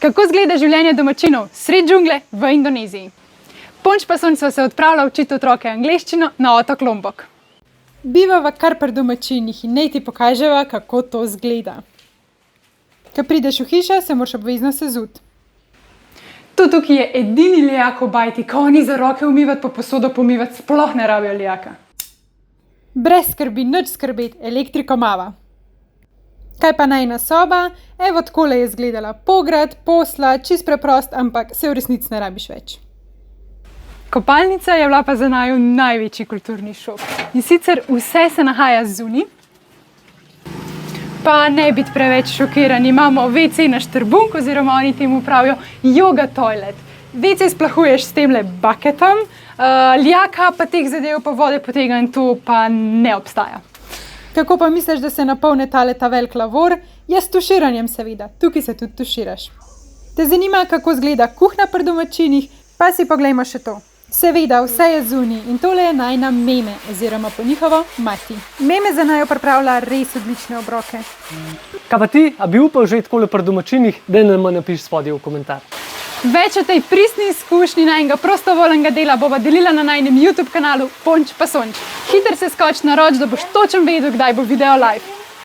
Kako izgleda življenje domačinov sred džungle v Indoneziji? Ponč pa sonč sva se odpravila učiti otroke angleščino na otok Lombok. Bivava kar pri domačinih in naj ti pokaževa, kako to izgleda. Ko prideš v hišo, se moraš obvezno sezuti. Tukaj je edini lijak v bajti, ko oni za roke umivati pa posodo pomivati sploh ne rabijo lijaka. Brez skrbi, nič skrbeti, elektriko mava. Kaj pa najina soba? Evo takole je izgledala. Pograd, posla, čist preprost, ampak se v resnici ne rabiš več. Kopalnica je bila pa za naju največji kulturni šok. In sicer vse se nahaja zunaj. Pa ne biti preveč šokirani, imamo WC na štrbunk, oziroma oni temu pravijo yoga toilet. WC splahuješ s temle bucketom, lijaka pa teh zadev pa vode potega in to pa ne obstaja. Kako pa misliš, da se napolne ta velik lavor? Ja, s tuširanjem seveda, tukaj se tudi tuširaš. Te zanima, kako izgleda kuhna pri domačinih? Pa si poglejmo še to. Seveda, vse je zunaj in tole je najina Meme, oziroma po njihovo mati. Meme za naju pripravlja res odlične obroke. Kaj pa ti, a bi upal že takole pri domačinih, da nam napiš spodaj v komentar. Več o tej pristni izkušnji najinega prostovoljnega dela bova delila na najinem YouTube kanalu Ponč pa sonč. Hiter se skoči na roč, da boš točno vedel, kdaj bo video live.